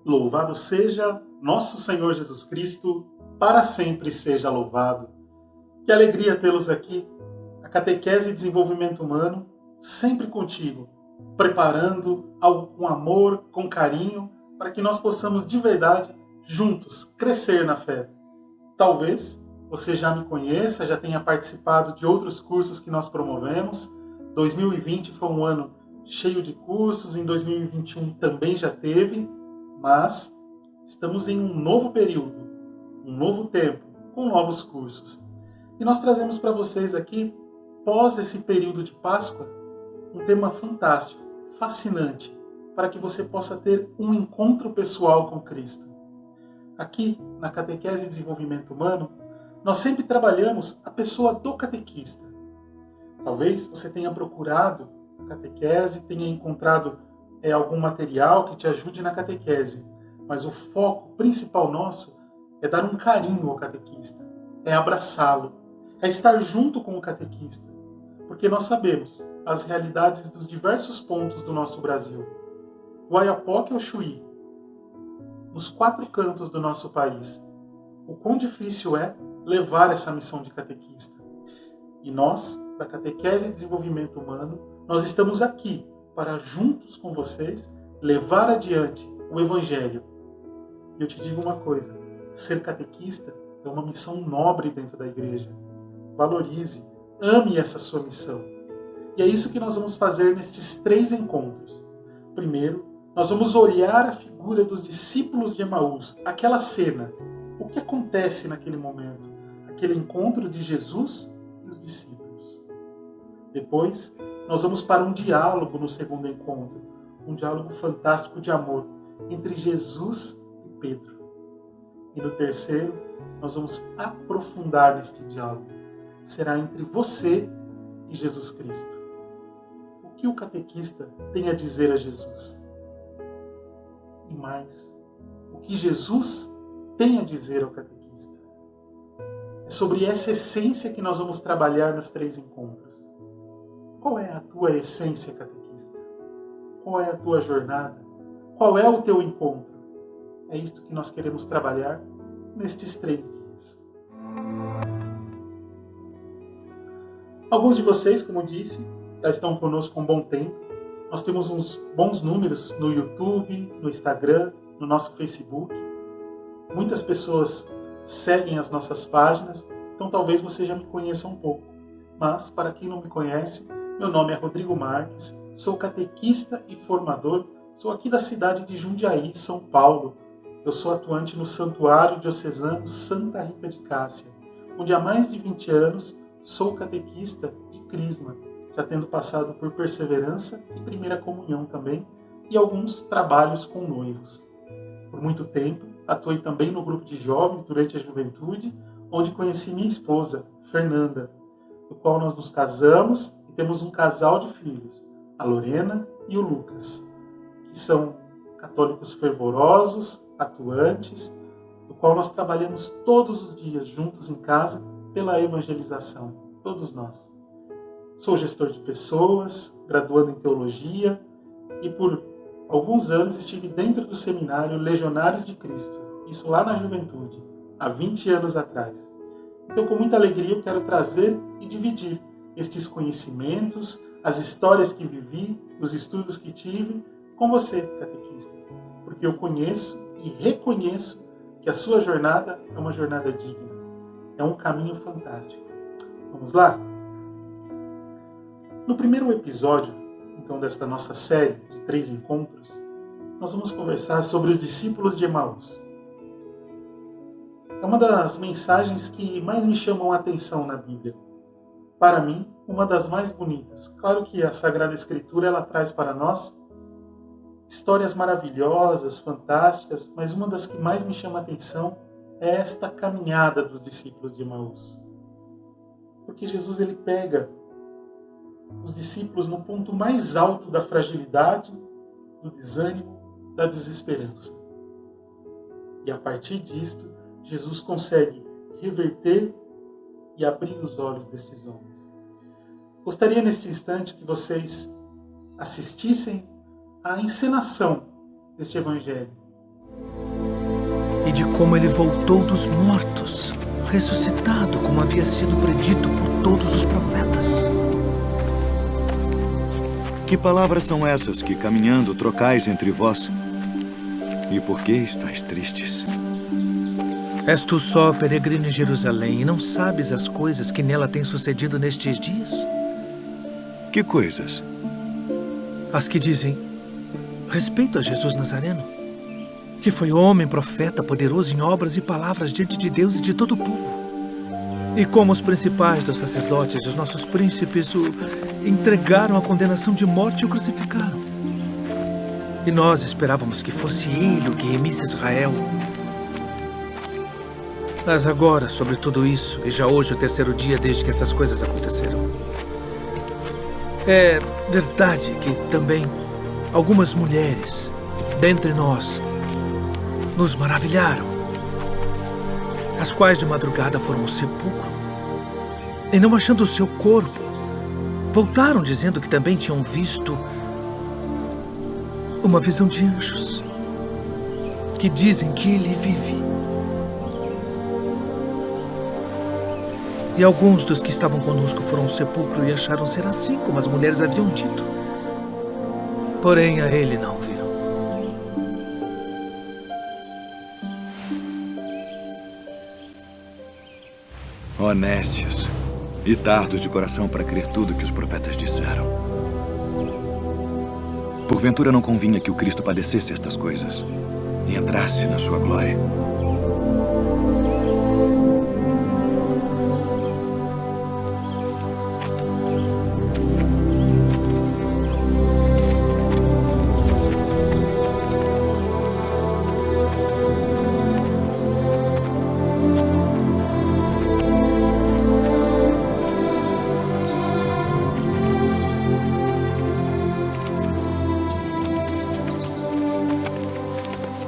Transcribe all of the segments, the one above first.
Louvado seja nosso Senhor Jesus Cristo, para sempre seja louvado. Que alegria tê-los aqui, a Catequese e Desenvolvimento Humano, sempre contigo, preparando algo com amor, com carinho, para que nós possamos de verdade, juntos, crescer na fé. Talvez você já me conheça, já tenha participado de outros cursos que nós promovemos. 2020 foi um ano cheio de cursos, em 2021 também já teve, mas estamos em um novo período, um novo tempo, com novos cursos. E nós trazemos para vocês aqui, pós esse período de Páscoa, um tema fantástico, fascinante, para que você possa ter um encontro pessoal com Cristo. Aqui, na Catequese e Desenvolvimento Humano, nós sempre trabalhamos a pessoa do catequista. Talvez você tenha procurado a catequese, tenha encontrado algum material que te ajude na catequese, mas o foco principal nosso é dar um carinho ao catequista, é abraçá-lo, é estar junto com o catequista, porque nós sabemos as realidades dos diversos pontos do nosso Brasil, do Oiapoque ao Chuí, nos 4 cantos do nosso país, o quão difícil é levar essa missão de catequista. E nós, da Catequese e Desenvolvimento Humano, nós estamos aqui para, juntos com vocês, levar adiante o Evangelho. E eu te digo uma coisa, ser catequista é uma missão nobre dentro da igreja. Valorize, ame essa sua missão. E é isso que nós vamos fazer nestes 3 encontros. Primeiro, nós vamos olhar a figura dos discípulos de Emaús, aquela cena, o que acontece naquele momento, aquele encontro de Jesus e os discípulos. Depois, nós vamos para um diálogo no segundo encontro, um diálogo fantástico de amor entre Jesus e Pedro. E no terceiro, nós vamos aprofundar neste diálogo. Será entre você e Jesus Cristo. O que o catequista tem a dizer a Jesus? E mais, o que Jesus tem a dizer ao catequista? É sobre essa essência que nós vamos trabalhar nos 3 encontros. Qual é a tua essência, catequista? Qual é a tua jornada? Qual é o teu encontro? É isto que nós queremos trabalhar nestes 3 dias. Alguns de vocês, como eu disse, já estão conosco há um bom tempo. Nós temos uns bons números no YouTube, no Instagram, no nosso Facebook. Muitas pessoas seguem as nossas páginas, então talvez você já me conheça um pouco. Mas, para quem não me conhece, meu nome é Rodrigo Marques, sou catequista e formador, sou aqui da cidade de Jundiaí, São Paulo. Eu sou atuante no Santuário Diocesano Santa Rita de Cássia, onde há mais de 20 anos sou catequista de Crisma, já tendo passado por Perseverança e Primeira Comunhão também, e alguns trabalhos com noivos. Por muito tempo, atuei também no grupo de jovens durante a juventude, onde conheci minha esposa, Fernanda, do qual nós nos casamos e temos um casal de filhos, a Lorena e o Lucas, que são católicos fervorosos, atuantes, do qual nós trabalhamos todos os dias juntos em casa pela evangelização, todos nós. Sou gestor de pessoas, graduando em teologia e por alguns anos estive dentro do seminário Legionários de Cristo, isso lá na juventude, há 20 anos atrás. Então, com muita alegria, eu quero trazer e dividir estes conhecimentos, as histórias que vivi, os estudos que tive, com você, catequista. Porque eu conheço e reconheço que a sua jornada é uma jornada digna. É um caminho fantástico. Vamos lá? No primeiro episódio, então, desta nossa série de 3 encontros, nós vamos conversar sobre os discípulos de Emaús. É uma das mensagens que mais me chamam a atenção na Bíblia. Para mim, uma das mais bonitas. Claro que a Sagrada Escritura ela traz para nós histórias maravilhosas, fantásticas, mas uma das que mais me chama a atenção é esta caminhada dos discípulos de Emaús. Porque Jesus ele pega os discípulos no ponto mais alto da fragilidade, do desânimo, da desesperança. E a partir disto, Jesus consegue reverter e abrir os olhos destes homens. Gostaria neste instante que vocês assistissem à encenação deste Evangelho. E de como ele voltou dos mortos, ressuscitado como havia sido predito por todos os profetas. Que palavras são essas que, caminhando, trocais entre vós? E por que estáis tristes? És tu só peregrino em Jerusalém e não sabes as coisas que nela têm sucedido nestes dias? Que coisas? As que dizem respeito a Jesus Nazareno, que foi homem, profeta, poderoso em obras e palavras diante de Deus e de todo o povo. E como os principais dos sacerdotes e os nossos príncipes o entregaram à condenação de morte e o crucificaram. E nós esperávamos que fosse ele o que remisse Israel. Mas agora, sobre tudo isso, e já hoje o terceiro dia desde que essas coisas aconteceram, é verdade que também algumas mulheres dentre nós nos maravilharam, as quais de madrugada foram ao sepulcro e, não achando o seu corpo, voltaram dizendo que também tinham visto uma visão de anjos que dizem que ele vive. E alguns dos que estavam conosco foram ao sepulcro e acharam ser assim como as mulheres haviam dito. Porém, a ele não viram. Honestos e tardos de coração para crer tudo que os profetas disseram. Porventura não convinha que o Cristo padecesse estas coisas e entrasse na sua glória.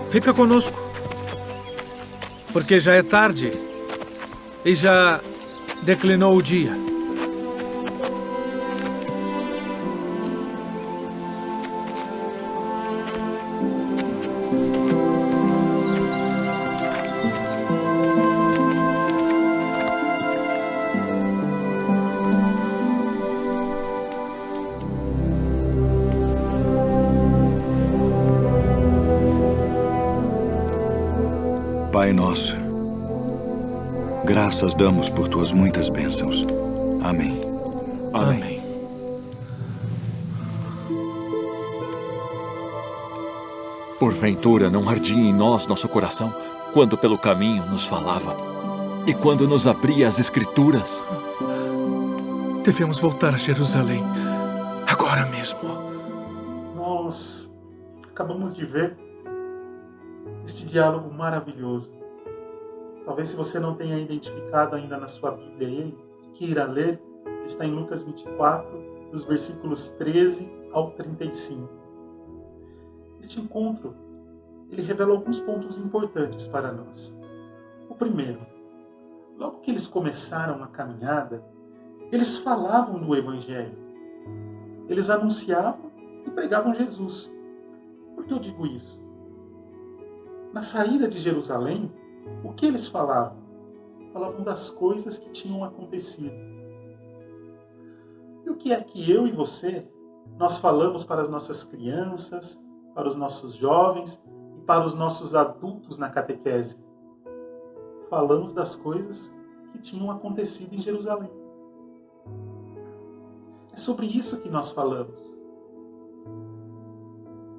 Fica conosco, porque já é tarde e já declinou o dia. Pai nosso, graças damos por tuas muitas bênçãos. Amém. Amém. Porventura não ardia em nós nosso coração quando pelo caminho nos falava e quando nos abria as Escrituras? Devemos voltar a Jerusalém agora mesmo. Nós acabamos de ver este diálogo maravilhoso. Talvez, se você não tenha identificado ainda na sua Bíblia ele, queira ler, está em Lucas 24, dos versículos 13 ao 35. Este encontro, ele revela alguns pontos importantes para nós. O primeiro, logo que eles começaram a caminhada, eles falavam do Evangelho. Eles anunciavam e pregavam Jesus. Por que eu digo isso? Na saída de Jerusalém, o que eles falavam? Falavam das coisas que tinham acontecido. E o que é que eu e você, nós falamos para as nossas crianças, para os nossos jovens e para os nossos adultos na catequese? Falamos das coisas que tinham acontecido em Jerusalém. É sobre isso que nós falamos.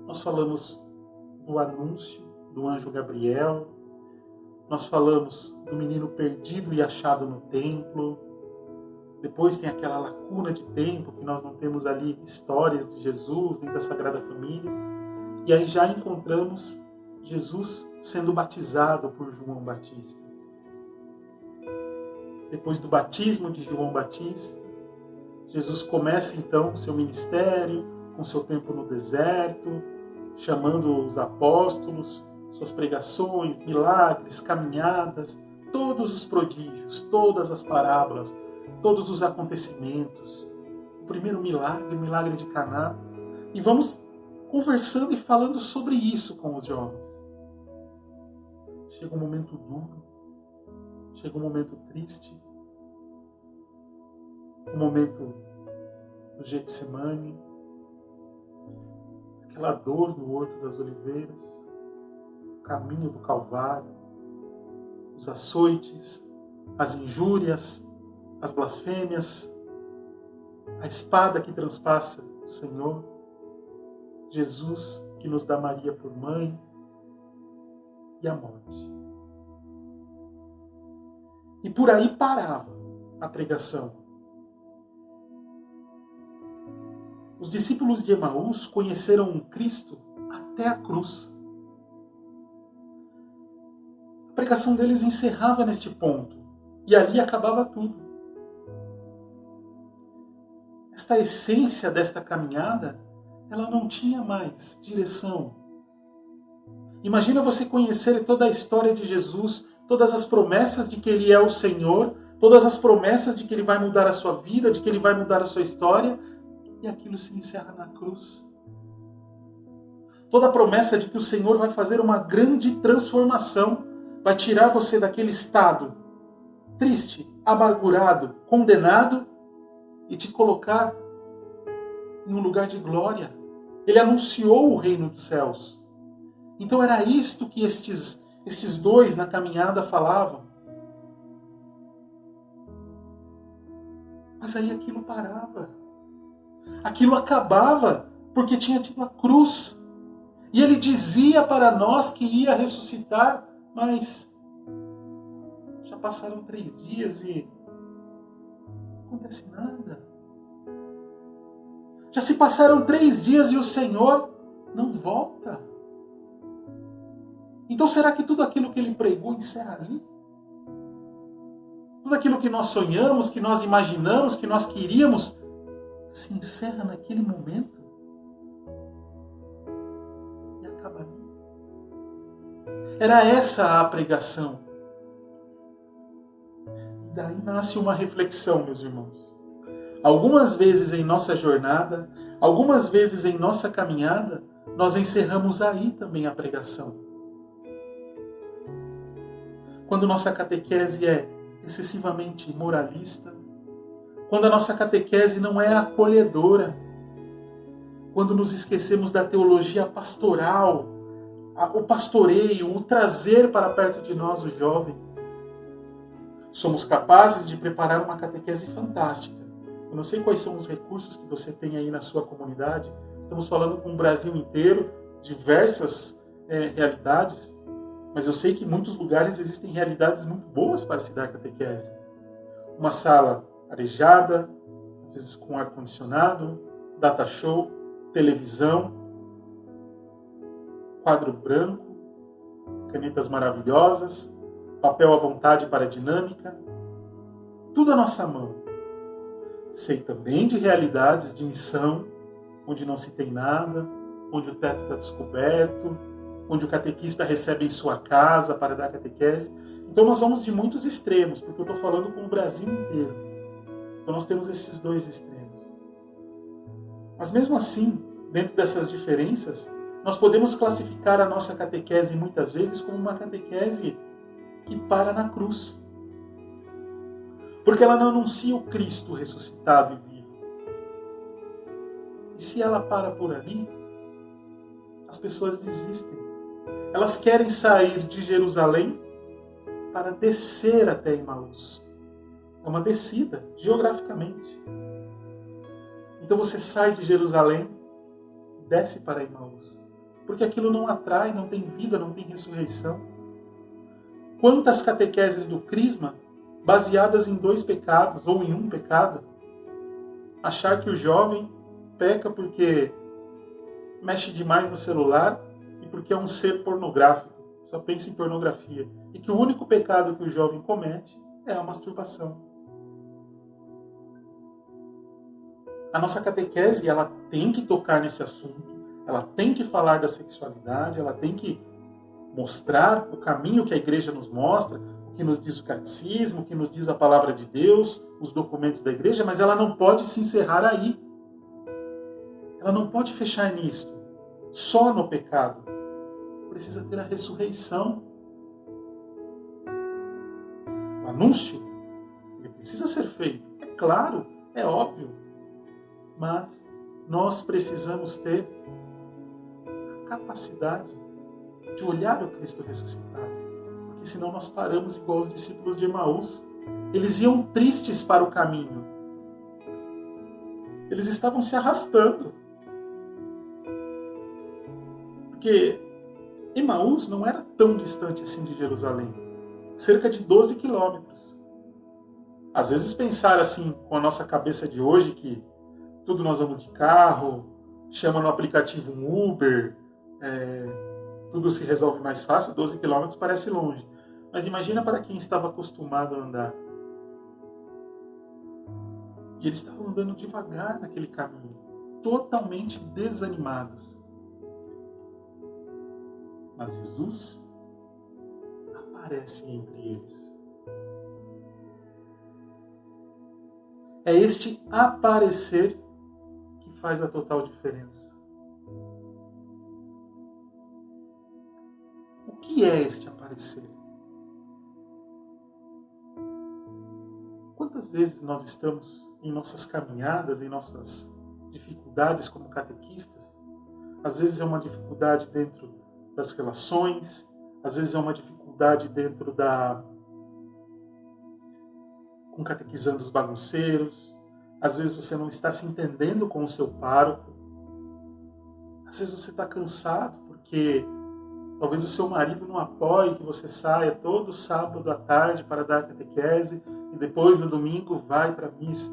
Nós falamos do anúncio do anjo Gabriel, nós falamos do menino perdido e achado no templo. Depois tem aquela lacuna de tempo que nós não temos ali histórias de Jesus nem da Sagrada Família. E aí já encontramos Jesus sendo batizado por João Batista. Depois do batismo de João Batista, Jesus começa então o seu ministério, com seu tempo no deserto, chamando os apóstolos, suas pregações, milagres, caminhadas, todos os prodígios, todas as parábolas, todos os acontecimentos. O primeiro milagre, o milagre de Caná. E vamos conversando e falando sobre isso com os jovens. Chega um momento duro, chega um momento triste, o momento do Getsemane, aquela dor no Horto das Oliveiras, o caminho do Calvário, os açoites, as injúrias, as blasfêmias, a espada que transpassa o Senhor, Jesus que nos dá Maria por mãe e a morte. E por aí parava a pregação. Os discípulos de Emaús conheceram Cristo até a cruz. A pregação deles encerrava neste ponto, e ali acabava tudo. Esta essência desta caminhada, ela não tinha mais direção. Imagina você conhecer toda a história de Jesus, todas as promessas de que Ele é o Senhor, todas as promessas de que Ele vai mudar a sua vida, de que Ele vai mudar a sua história, e aquilo se encerra na cruz. Toda a promessa de que o Senhor vai fazer uma grande transformação, vai tirar você daquele estado triste, amargurado, condenado, e te colocar em um lugar de glória. Ele anunciou o reino dos céus. Então era isto que estes dois na caminhada falavam. Mas aí aquilo parava. Aquilo acabava, porque tinha tido a cruz. E ele dizia para nós que ia ressuscitar, mas já passaram 3 dias e não acontece nada. Já se passaram 3 dias e o Senhor não volta. Então será que tudo aquilo que ele pregou encerra ali? Tudo aquilo que nós sonhamos, que nós imaginamos, que nós queríamos, se encerra naquele momento? E acaba ali. Era essa a pregação. E daí nasce uma reflexão, meus irmãos. Algumas vezes em nossa jornada, algumas vezes em nossa caminhada, nós encerramos aí também a pregação. Quando nossa catequese é excessivamente moralista, quando a nossa catequese não é acolhedora, quando nos esquecemos da teologia pastoral, o pastoreio, o trazer para perto de nós o jovem, somos capazes de preparar uma catequese fantástica. Eu não sei quais são os recursos que você tem aí na sua comunidade. Estamos falando com o Brasil inteiro, diversas realidades, mas eu sei que em muitos lugares existem realidades muito boas para se dar catequese. Uma sala arejada, às vezes com ar-condicionado, data show, televisão, quadro branco, canetas maravilhosas, papel à vontade para a dinâmica, tudo à nossa mão. Sei também de realidades de missão, onde não se tem nada, onde o teto está descoberto, onde o catequista recebe em sua casa para dar catequese. Então nós vamos de muitos extremos, porque eu estou falando com o Brasil inteiro. Então nós temos esses 2 extremos. Mas mesmo assim, dentro dessas diferenças, nós podemos classificar a nossa catequese muitas vezes como uma catequese que para na cruz. Porque ela não anuncia o Cristo ressuscitado e vivo. E se ela para por ali, as pessoas desistem. Elas querem sair de Jerusalém para descer até Emaús. É uma descida, geograficamente. Então você sai de Jerusalém e desce para Emaús. Porque aquilo não atrai, não tem vida, não tem ressurreição. Quantas catequeses do Crisma baseadas em 2 pecados ou em um pecado? Achar que o jovem peca porque mexe demais no celular e porque é um ser pornográfico, só pensa em pornografia. E que o único pecado que o jovem comete é a masturbação. A nossa catequese, ela tem que tocar nesse assunto, ela tem que falar da sexualidade, ela tem que mostrar o caminho que a igreja nos mostra, o que nos diz o catecismo, o que nos diz a palavra de Deus, os documentos da igreja, mas ela não pode se encerrar aí. Ela não pode fechar nisto, só no pecado. Precisa ter a ressurreição. O anúncio, ele precisa ser feito. É claro, é óbvio. Mas nós precisamos ter a capacidade de olhar o Cristo ressuscitado. Porque senão nós paramos igual os discípulos de Emaús. Eles iam tristes para o caminho. Eles estavam se arrastando. Porque Emaús não era tão distante assim de Jerusalém. Cerca de 12 quilômetros. Às vezes pensar assim, com a nossa cabeça de hoje, que tudo nós vamos de carro, chama no aplicativo um Uber, tudo se resolve mais fácil, 12 quilômetros parece longe. Mas imagina para quem estava acostumado a andar. E eles estavam andando devagar naquele caminho, totalmente desanimados. Mas Jesus aparece entre eles. É este aparecer que faz a total diferença. O que é este aparecer? Quantas vezes nós estamos em nossas caminhadas, em nossas dificuldades como catequistas? Às vezes é uma dificuldade dentro das relações, às vezes é uma dificuldade dentro com catequizando os bagunceiros, às vezes você não está se entendendo com o seu pároco, às vezes você está cansado porque talvez o seu marido não apoie que você saia todo sábado à tarde para dar catequese e depois no domingo vai para a missa,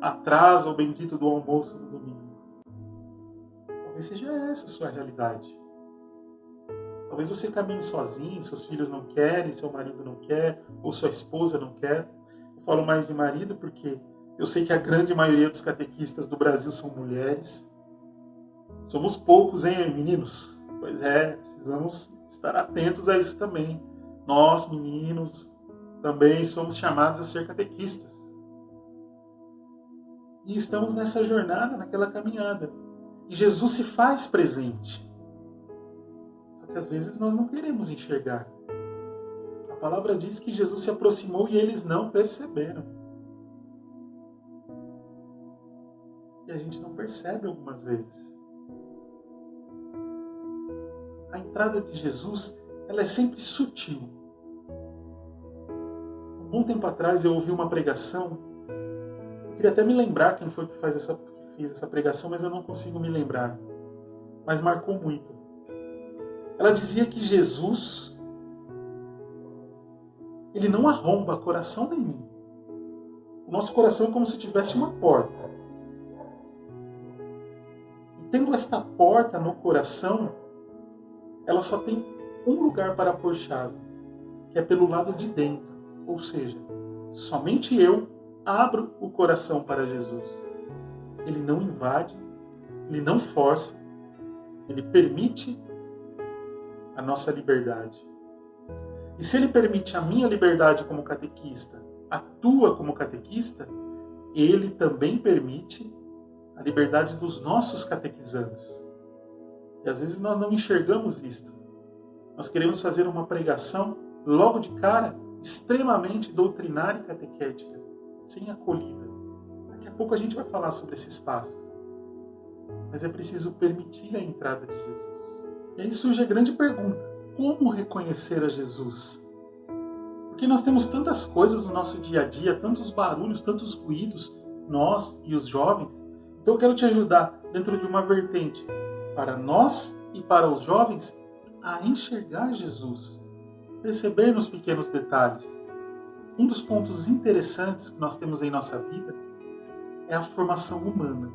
atrasa o bendito do almoço no domingo. Talvez seja essa a sua realidade. Talvez você caminhe sozinho, seus filhos não querem, seu marido não quer, ou sua esposa não quer. Eu falo mais de marido porque eu sei que a grande maioria dos catequistas do Brasil são mulheres. Somos poucos, hein, meninos? Pois é, precisamos estar atentos a isso também. Nós, meninos, também somos chamados a ser catequistas. E estamos nessa jornada, naquela caminhada. E Jesus se faz presente. Às vezes nós não queremos enxergar. A palavra diz que Jesus se aproximou e eles não perceberam. E a gente não percebe algumas vezes. A entrada de Jesus, ela é sempre sutil. Um bom tempo atrás eu ouvi uma pregação. Eu queria até me lembrar quem foi que fez essa pregação, mas eu não consigo me lembrar. Mas marcou muito. Ela dizia que Jesus, ele não arromba coração nenhum. O nosso coração é como se tivesse uma porta. E tendo esta porta no coração, ela só tem um lugar para pôr chave, que é pelo lado de dentro. Ou seja, somente eu abro o coração para Jesus. Ele não invade, ele não força, ele permite a nossa liberdade. E se ele permite a minha liberdade como catequista, a tua como catequista, ele também permite a liberdade dos nossos catequizandos. E às vezes nós não enxergamos isto. Nós queremos fazer uma pregação logo de cara, extremamente doutrinária e catequética, sem acolhida. Daqui a pouco a gente vai falar sobre esses passos. Mas é preciso permitir a entrada de Jesus. E aí surge a grande pergunta: como reconhecer a Jesus? Porque nós temos tantas coisas no nosso dia a dia, tantos barulhos, tantos ruídos, nós e os jovens. Então eu quero te ajudar dentro de uma vertente para nós e para os jovens a enxergar Jesus, perceber nos pequenos detalhes. Um dos pontos interessantes que nós temos em nossa vida é a formação humana.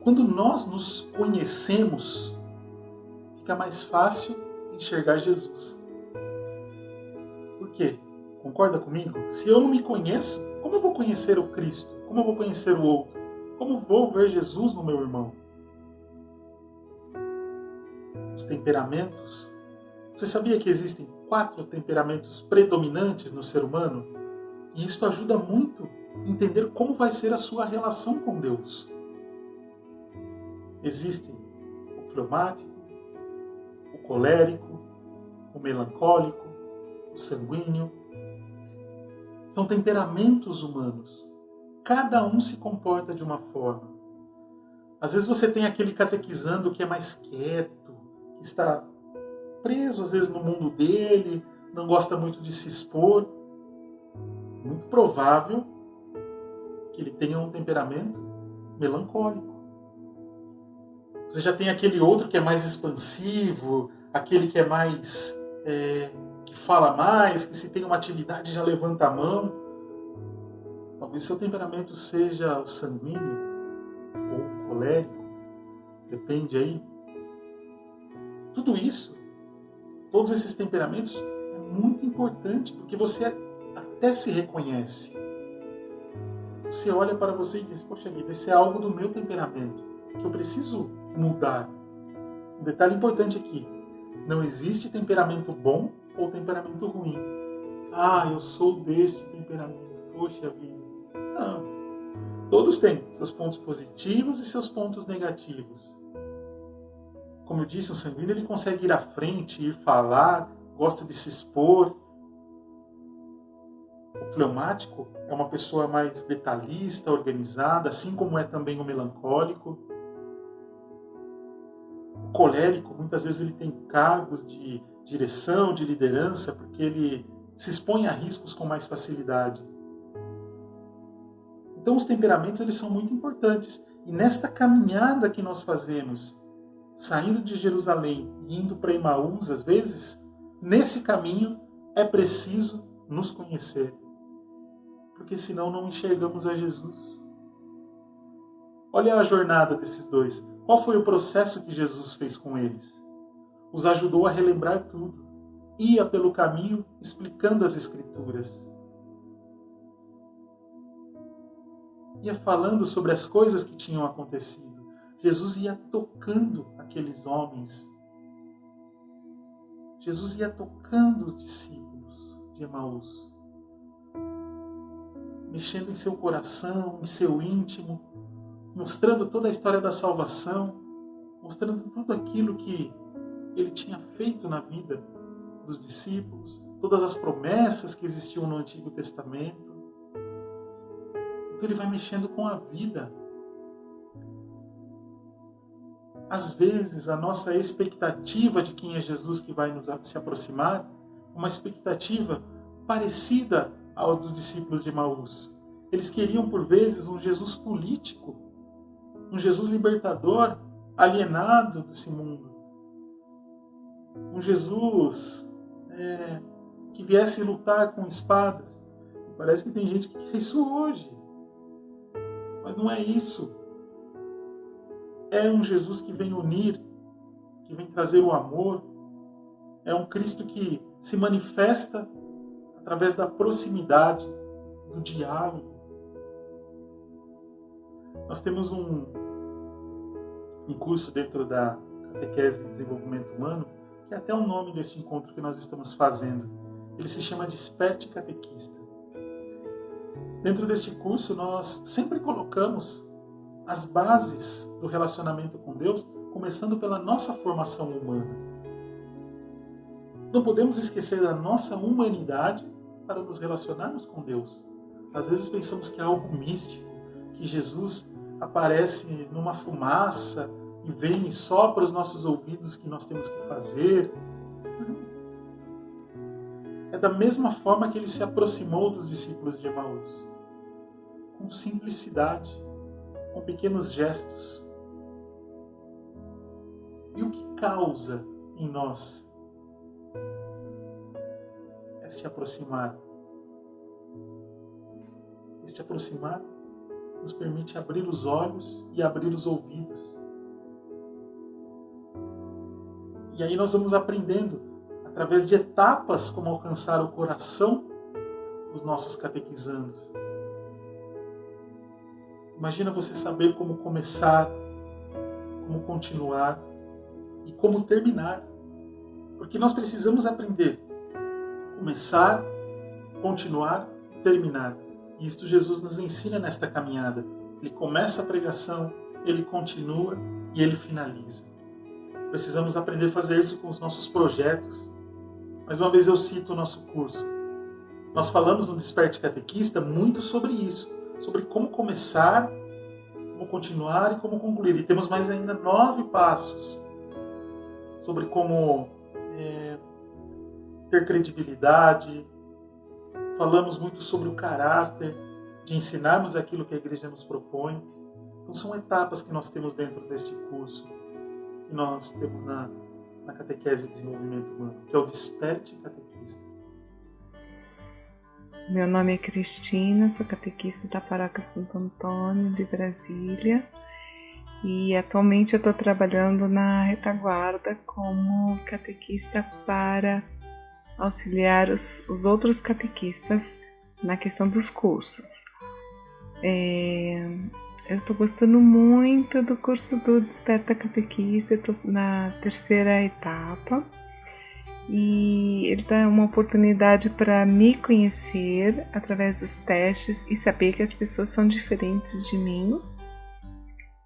Quando nós nos conhecemos, fica mais fácil enxergar Jesus. Por quê? Concorda comigo? Se eu não me conheço, como eu vou conhecer o Cristo? Como eu vou conhecer o outro? Como vou ver Jesus no meu irmão? Os temperamentos. Você sabia que existem 4 temperamentos predominantes no ser humano, e isso ajuda muito a entender como vai ser a sua relação com Deus. Existem o fleumático, o colérico, o melancólico, o sanguíneo. São temperamentos humanos. Cada um se comporta de uma forma. Às vezes você tem aquele catequizando que é mais quieto, que está preso às vezes no mundo dele, não gosta muito de se expor. Muito provável que ele tenha um temperamento melancólico. Você já tem aquele outro que é mais expansivo, aquele que é mais... que fala mais, que se tem uma atividade já levanta a mão. Talvez seu temperamento seja o sanguíneo ou o colérico, depende aí. Tudo isso, todos esses temperamentos, é muito importante, porque você até se reconhece. Você olha para você e diz, poxa vida, esse é algo do meu temperamento, que eu preciso mudar. Um detalhe importante aqui, não existe temperamento bom ou temperamento ruim. Ah, eu sou deste temperamento, poxa vida. Não. Todos têm seus pontos positivos e seus pontos negativos. Como eu disse, o sanguíneo ele consegue ir à frente, ir falar, gosta de se expor. O fleumático é uma pessoa mais detalhista, organizada, assim como é também o melancólico. O colérico, muitas vezes ele tem cargos de direção, de liderança, porque ele se expõe a riscos com mais facilidade. Então os temperamentos eles são muito importantes. E nesta caminhada que nós fazemos, saindo de Jerusalém e indo para Emaús, às vezes, nesse caminho é preciso nos conhecer. Porque senão não enxergamos a Jesus. Olha a jornada desses dois. Qual foi o processo que Jesus fez com eles? Os ajudou a relembrar tudo. Ia pelo caminho explicando as Escrituras. Ia falando sobre as coisas que tinham acontecido. Jesus ia tocando aqueles homens. Jesus ia tocando os discípulos de Emaús. Mexendo em seu coração, em seu íntimo, mostrando toda a história da salvação, mostrando tudo aquilo que ele tinha feito na vida dos discípulos, todas as promessas que existiam no Antigo Testamento. Então ele vai mexendo com a vida. Às vezes a nossa expectativa de quem é Jesus que vai nos se aproximar, uma expectativa parecida ao dos discípulos de Emaús. Eles queriam por vezes um Jesus político, um Jesus libertador, alienado desse mundo. Um Jesus que viesse lutar com espadas. Parece que tem gente que quer isso hoje. Mas não é isso. É um Jesus que vem unir, que vem trazer o amor. É um Cristo que se manifesta através da proximidade, do diálogo. Nós temos um curso dentro da Catequese de Desenvolvimento Humano, que é até o nome deste encontro que nós estamos fazendo. Ele se chama Desperte Catequista. Dentro deste curso, nós sempre colocamos as bases do relacionamento com Deus, começando pela nossa formação humana. Não podemos esquecer da nossa humanidade para nos relacionarmos com Deus. Às vezes pensamos que é algo místico, que Jesus aparece numa fumaça e vem e sopra os nossos ouvidos que nós temos que fazer. É da mesma forma que ele se aproximou dos discípulos de Emaús, com simplicidade, com pequenos gestos. E o que causa em nós é se aproximar. Este aproximar nos permite abrir os olhos e abrir os ouvidos. E aí nós vamos aprendendo, através de etapas, como alcançar o coração dos nossos catequizandos. Imagina você saber como começar, como continuar e como terminar. Porque nós precisamos aprender começar, continuar e terminar. E isto Jesus nos ensina nesta caminhada. Ele começa a pregação, ele continua e ele finaliza. Precisamos aprender a fazer isso com os nossos projetos. Mais uma vez eu cito o nosso curso. Nós falamos no Desperte Catequista muito sobre isso, sobre como começar, como continuar e como concluir. E temos mais ainda 9 passos sobre como ter credibilidade. Falamos muito sobre o caráter, de ensinarmos aquilo que a igreja nos propõe. Então são etapas que nós temos dentro deste curso, que nós temos na Catequese de Desenvolvimento Humano, que é o Desperte Catequista. Meu nome é Cristina, sou catequista da Paróquia Santo Antônio de Brasília e atualmente eu estou trabalhando na retaguarda como catequista para auxiliar os outros catequistas na questão dos cursos. Eu estou gostando muito do curso do Desperta Catequista, estou na 3ª etapa e ele dá uma oportunidade para me conhecer através dos testes e saber que as pessoas são diferentes de mim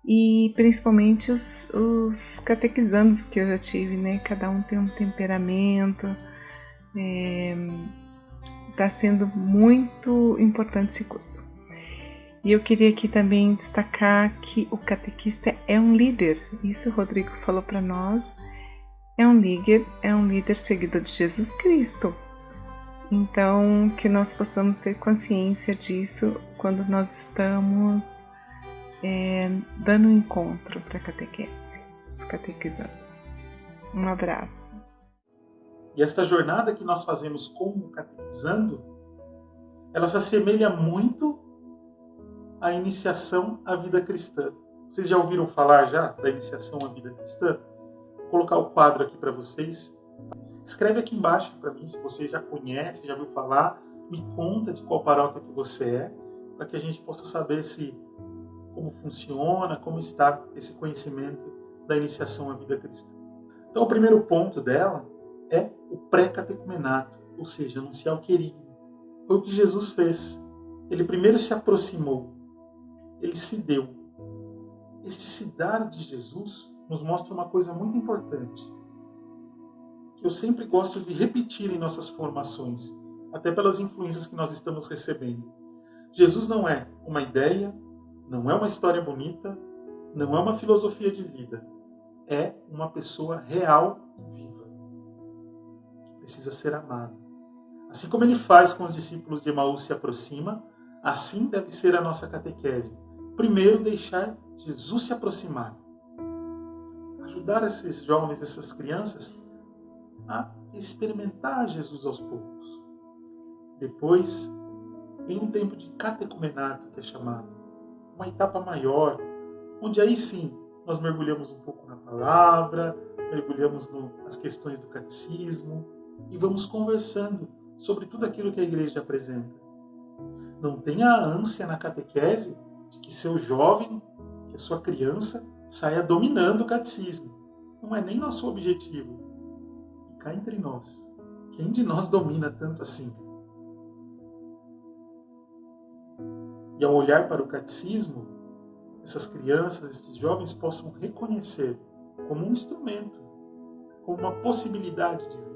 e principalmente os catequizandos que eu já tive, né? Cada um tem um temperamento. Está sendo muito importante esse curso. E eu queria aqui também destacar que o catequista é um líder. Isso o Rodrigo falou para nós. É um líder seguidor de Jesus Cristo. Então, que nós possamos ter consciência disso quando nós estamos dando um encontro para a catequese, os catequizandos. Um abraço. E esta jornada que nós fazemos como catequizando, ela se assemelha muito à iniciação à vida cristã. Vocês já ouviram falar da iniciação à vida cristã? Vou colocar o quadro aqui para vocês. Escreve aqui embaixo para mim se você já conhece, já ouviu falar. Me conta de qual paróquia que você é, para que a gente possa saber como funciona, como está esse conhecimento da iniciação à vida cristã. Então o primeiro ponto dela é o pré-catecumenato, ou seja, anunciar o querigma. Foi o que Jesus fez. Ele primeiro se aproximou, ele se deu. Este se dar de Jesus nos mostra uma coisa muito importante, que eu sempre gosto de repetir em nossas formações, até pelas influências que nós estamos recebendo. Jesus não é uma ideia, não é uma história bonita, não é uma filosofia de vida. É uma pessoa real e viva. Precisa ser amado. Assim como ele faz com os discípulos de Emaús se aproxima, assim deve ser a nossa catequese. Primeiro, deixar Jesus se aproximar. Ajudar esses jovens, essas crianças, a experimentar Jesus aos poucos. Depois, vem um tempo de catecumenato, que é chamado. Uma etapa maior, onde aí sim, nós mergulhamos um pouco na palavra, mergulhamos nas questões do catecismo, e vamos conversando sobre tudo aquilo que a igreja apresenta. Não tenha a ânsia na catequese de que seu jovem, que a sua criança, saia dominando o catecismo. Não é nem nosso objetivo. E cá entre nós, quem de nós domina tanto assim? E ao olhar para o catecismo, essas crianças, esses jovens possam reconhecer como um instrumento, como uma possibilidade de vida.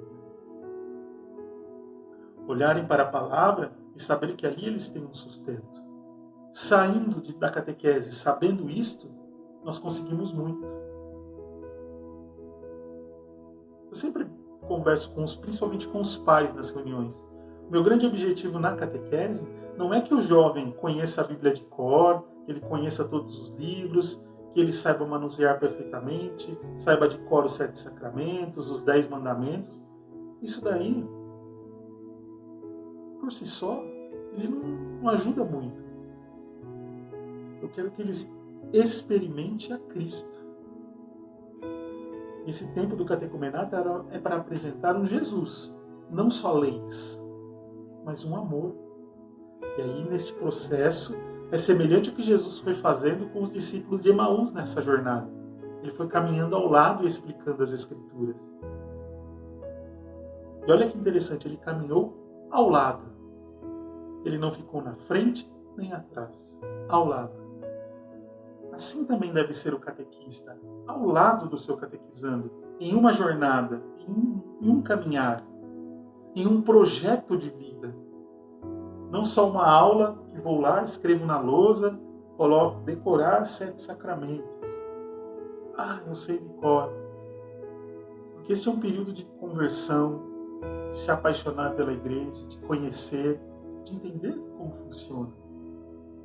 Olharem para a palavra e saberem que ali eles têm um sustento. Saindo da catequese, sabendo isto, nós conseguimos muito. Eu sempre converso principalmente com os pais nas reuniões. O meu grande objetivo na catequese não é que o jovem conheça a Bíblia de cor, que ele conheça todos os livros, que ele saiba manusear perfeitamente, saiba de cor os 7 sacramentos, os 10 mandamentos. Isso daí, por si só, ele não ajuda muito. Eu quero que eles experimentem a Cristo. Esse tempo do catecumenato é para apresentar um Jesus, não só leis, mas um amor. E aí, neste processo, é semelhante ao que Jesus foi fazendo com os discípulos de Emaús nessa jornada. Ele foi caminhando ao lado e explicando as Escrituras. E olha que interessante, ele caminhou ao lado. Ele não ficou na frente nem atrás, ao lado. Assim também deve ser o catequista, ao lado do seu catequizando, em uma jornada, em um caminhar, em um projeto de vida. Não só uma aula que vou lá, escrevo na lousa, coloco decorar 7 sacramentos. Eu sei de cor. Porque este é um período de conversão, de se apaixonar pela igreja, de conhecer, de entender como funciona.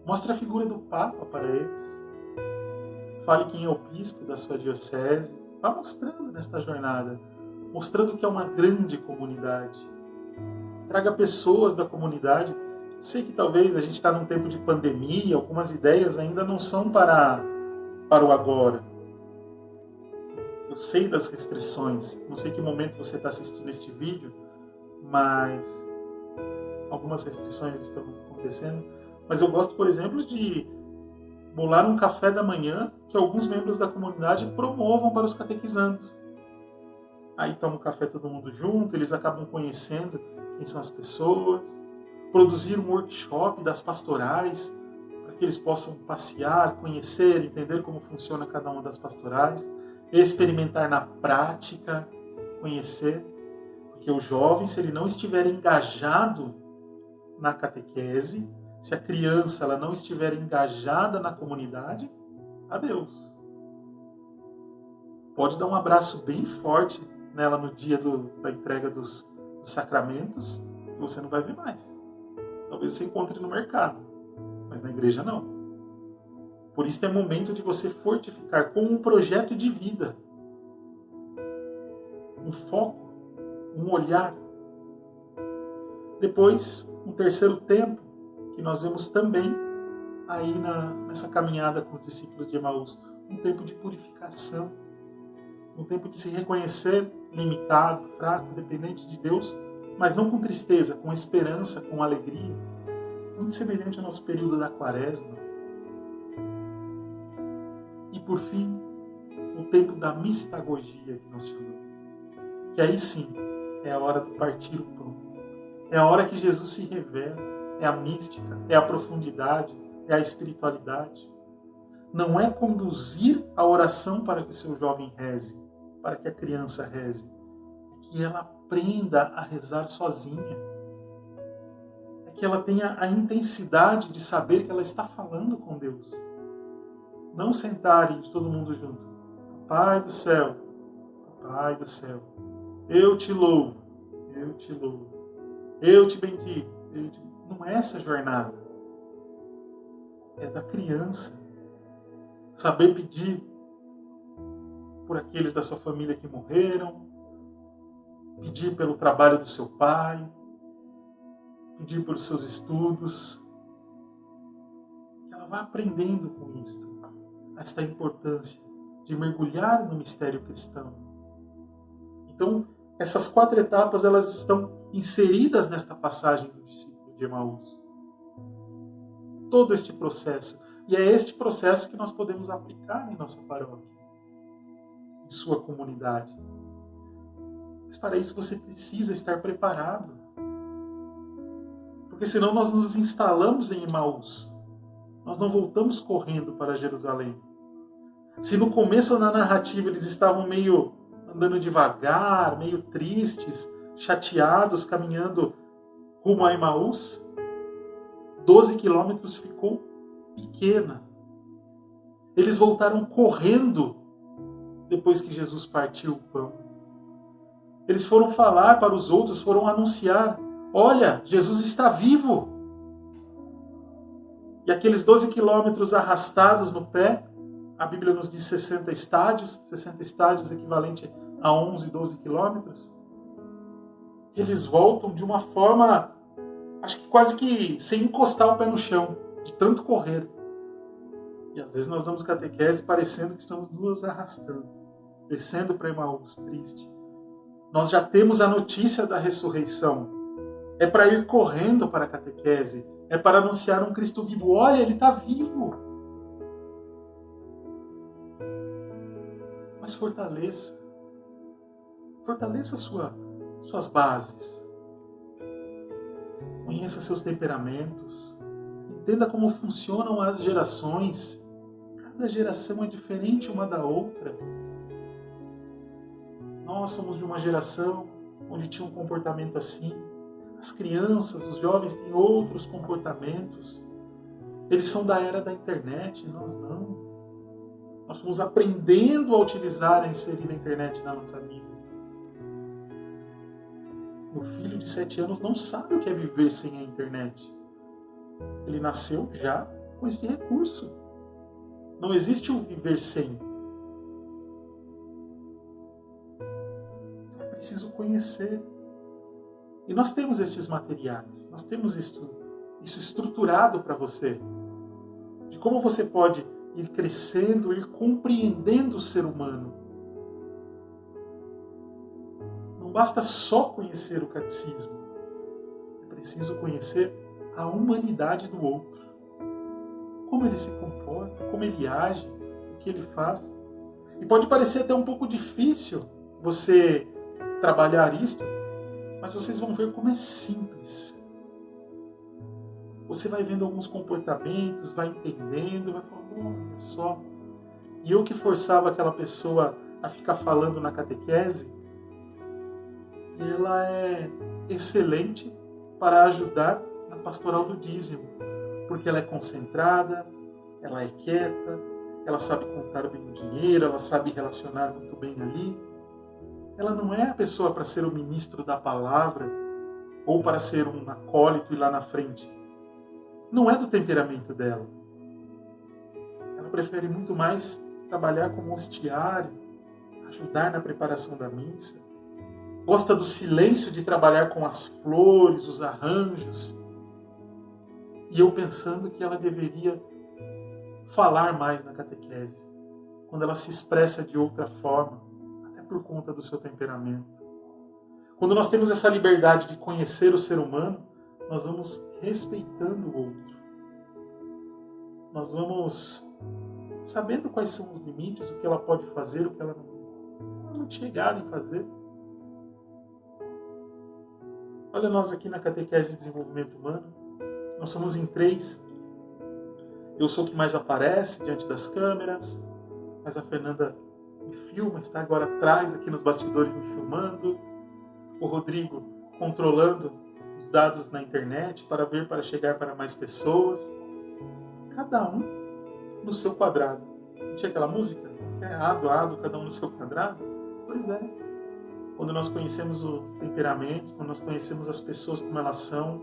Mostre a figura do Papa para eles. Fale quem é o bispo da sua diocese. Vá mostrando nesta jornada, mostrando que é uma grande comunidade. Traga pessoas da comunidade. Sei que talvez a gente está num tempo de pandemia, algumas ideias ainda não são para o agora. Eu sei das restrições, não sei que momento você está assistindo este vídeo, mas algumas restrições estão acontecendo. Mas eu gosto, por exemplo, de bolar um café da manhã que alguns membros da comunidade promovam para os catequizantes. Aí toma um café todo mundo junto, eles acabam conhecendo quem são as pessoas. Produzir um workshop das pastorais, para que eles possam passear, conhecer, entender como funciona cada uma das pastorais, experimentar na prática, conhecer. Porque o jovem, se ele não estiver engajado na catequese, se a criança ela não estiver engajada na comunidade, adeus. Pode dar um abraço bem forte nela no dia da entrega dos sacramentos, que você não vai ver mais. Talvez você encontre no mercado, mas na igreja não. Por isso é momento de você fortificar com um projeto de vida, um foco, um olhar. Depois, um terceiro tempo, que nós vemos também aí nessa caminhada com os discípulos de Emaús, um tempo de purificação, um tempo de se reconhecer limitado, fraco, dependente de Deus, mas não com tristeza, com esperança, com alegria, muito semelhante ao nosso período da Quaresma. E por fim, o tempo da mistagogia que nós chamamos, que aí sim é a hora de partir o pão, é a hora que Jesus se revela, é a mística, é a profundidade, é a espiritualidade. Não é conduzir a oração para que o seu jovem reze, para que a criança reze, é que ela aprenda a rezar sozinha. É que ela tenha a intensidade de saber que ela está falando com Deus. Não sentarem todo mundo junto. Pai do céu, eu te louvo, eu te bendigo. Não é essa jornada. É da criança. Saber pedir por aqueles da sua família que morreram, pedir pelo trabalho do seu pai, pedir pelos seus estudos. Que ela vá aprendendo com isso, esta importância de mergulhar no mistério cristão. Então, essas 4 etapas elas estão inseridas nesta passagem do discípulo de Emaús. Todo este processo. E é este processo que nós podemos aplicar em nossa paróquia, em sua comunidade. Mas para isso você precisa estar preparado. Porque senão nós nos instalamos em Emaús. Nós não voltamos correndo para Jerusalém. Se no começo da narrativa eles estavam meio andando devagar, meio tristes, chateados, caminhando rumo a Emaús, 12 quilômetros ficou pequena. Eles voltaram correndo depois que Jesus partiu o pão. Eles foram falar para os outros, foram anunciar: olha, Jesus está vivo. E aqueles 12 quilômetros arrastados no pé, a Bíblia nos diz 60 estádios equivalente a 11, 12 quilômetros. Eles voltam de uma forma, acho que quase que sem encostar o pé no chão, de tanto correr. E às vezes nós damos catequese parecendo que estamos nos arrastando, descendo para Emaús, triste. Nós já temos a notícia da ressurreição. É para ir correndo para a catequese, é para anunciar um Cristo vivo. Olha, ele está vivo. Mas fortaleça a suas bases. Conheça seus temperamentos. Entenda como funcionam as gerações. Cada geração é diferente uma da outra. Nós somos de uma geração onde tinha um comportamento assim. As crianças, os jovens têm outros comportamentos. Eles são da era da internet, nós não. Nós fomos aprendendo a utilizar, a inserir a internet na nossa vida. Meu filho de 7 anos não sabe o que é viver sem a internet. Ele nasceu já com esse recurso. Não existe um viver sem. É preciso conhecer. E nós temos esses materiais. Nós temos isso estruturado para você. De como você pode ir crescendo, ir compreendendo o ser humano. Não basta só conhecer o catecismo. É preciso conhecer a humanidade do outro. Como ele se comporta, como ele age, o que ele faz. E pode parecer até um pouco difícil você trabalhar isto, mas vocês vão ver como é simples. Você vai vendo alguns comportamentos, vai entendendo, vai falando, olha só. E eu que forçava aquela pessoa a ficar falando na catequese, ela é excelente para ajudar na pastoral do dízimo, porque ela é concentrada, ela é quieta, ela sabe contar bem o dinheiro, ela sabe relacionar muito bem ali. Ela não é a pessoa para ser o ministro da palavra ou para ser um acólito e lá na frente. Não é do temperamento dela. Ela prefere muito mais trabalhar como hostiário, ajudar na preparação da missa. Gosta do silêncio de trabalhar com as flores, os arranjos. E eu pensando que ela deveria falar mais na catequese, quando ela se expressa de outra forma, até por conta do seu temperamento. Quando nós temos essa liberdade de conhecer o ser humano, nós vamos respeitando o outro. Nós vamos sabendo quais são os limites, o que ela pode fazer, o que ela não é chegada em fazer. Olha nós aqui na Catequese de Desenvolvimento Humano. Nós somos em 3. Eu sou o que mais aparece diante das câmeras, mas a Fernanda me filma, está agora atrás, aqui nos bastidores me filmando. O Rodrigo controlando os dados na internet para chegar para mais pessoas. Cada um no seu quadrado. Não tinha aquela música? Ado, cada um no seu quadrado? Pois é. Quando nós conhecemos os temperamentos, quando nós conhecemos as pessoas como elas são,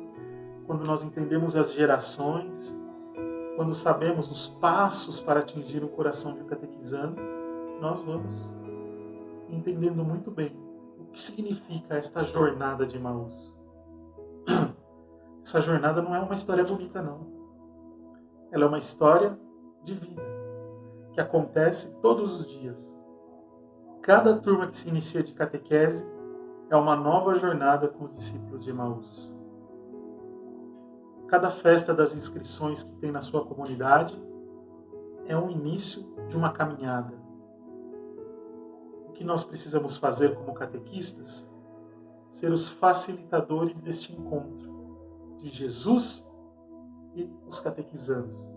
quando nós entendemos as gerações, quando sabemos os passos para atingir o coração de um catequizando, nós vamos entendendo muito bem o que significa esta jornada de Emaús. Essa jornada não é uma história bonita, não. Ela é uma história de vida, que acontece todos os dias. Cada turma que se inicia de catequese é uma nova jornada com os discípulos de Emaús. Cada festa das inscrições que tem na sua comunidade é um início de uma caminhada. O que nós precisamos fazer como catequistas? Ser os facilitadores deste encontro de Jesus e os catequizandos.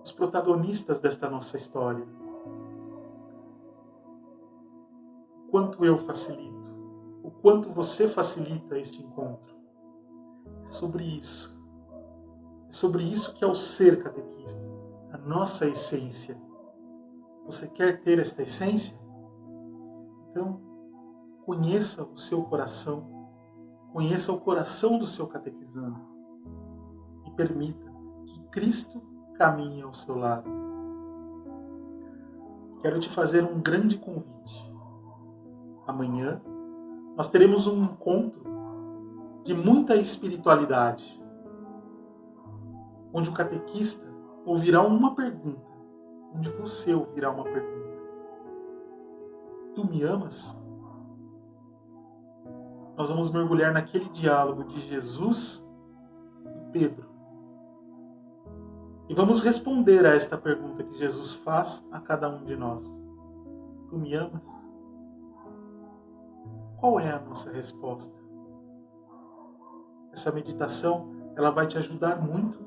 Os protagonistas desta nossa história. O quanto eu facilito, o quanto você facilita este encontro. É sobre isso. É sobre isso que é o ser catequista, a nossa essência. Você quer ter esta essência? Então, conheça o seu coração, conheça o coração do seu catequizando e permita que Cristo caminhe ao seu lado. Quero te fazer um grande convite. Amanhã nós teremos um encontro de muita espiritualidade, onde o catequista ouvirá uma pergunta, onde você ouvirá uma pergunta. Tu me amas? Nós vamos mergulhar naquele diálogo de Jesus e Pedro. E vamos responder a esta pergunta que Jesus faz a cada um de nós. Tu me amas? qual é a nossa resposta? Essa meditação, ela vai te ajudar muito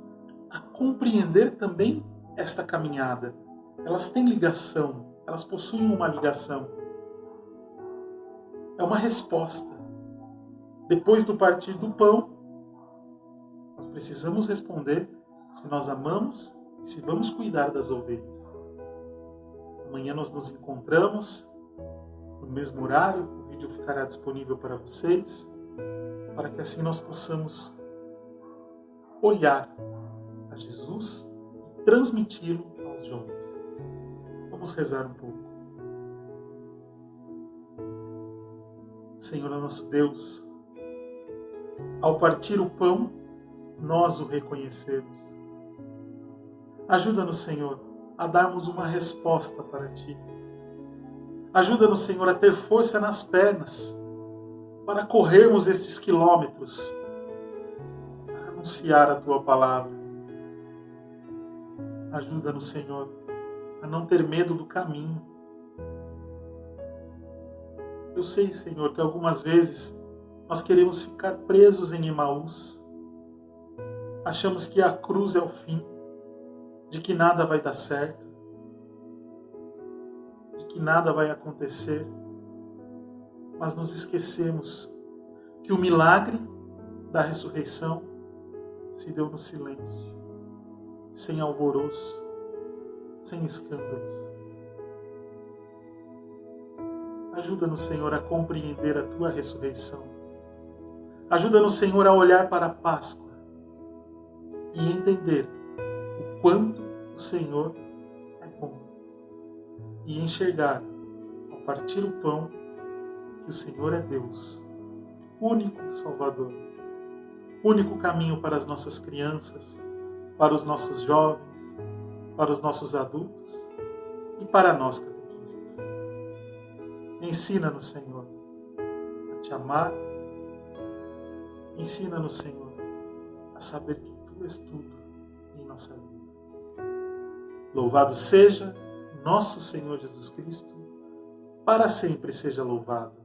a compreender também esta caminhada. Elas têm ligação, elas possuem uma ligação. É uma resposta. Depois do partir do pão, nós precisamos responder se nós amamos e se vamos cuidar das ovelhas. Amanhã nós nos encontramos no mesmo horário, o vídeo ficará disponível para vocês, para que assim nós possamos olhar a Jesus e transmiti-lo aos jovens. Vamos rezar um pouco. Senhor nosso Deus, ao partir o pão, nós o reconhecemos. Ajuda-nos, Senhor, a darmos uma resposta para Ti. Ajuda-nos, Senhor, a ter força nas pernas para corrermos estes quilômetros, para anunciar a Tua palavra. Ajuda-nos, Senhor, a não ter medo do caminho. Eu sei, Senhor, que algumas vezes nós queremos ficar presos em Emaús. Achamos que a cruz é o fim, de que nada vai dar certo, de que nada vai acontecer. Mas nos esquecemos que o milagre da ressurreição se deu no silêncio, sem alvoroço, sem escândalos. Ajuda-nos, Senhor, a compreender a Tua ressurreição. Ajuda-nos, Senhor, a olhar para a Páscoa e entender o quanto o Senhor é bom. E enxergar, ao partir o pão, que o Senhor é Deus, único Salvador, único caminho para as nossas crianças, para os nossos jovens, para os nossos adultos e para nós catequistas. Ensina-nos, Senhor, a Te amar. Ensina-nos, Senhor, a saber que Tu és tudo em nossa vida. Louvado seja nosso Senhor Jesus Cristo, para sempre seja louvado.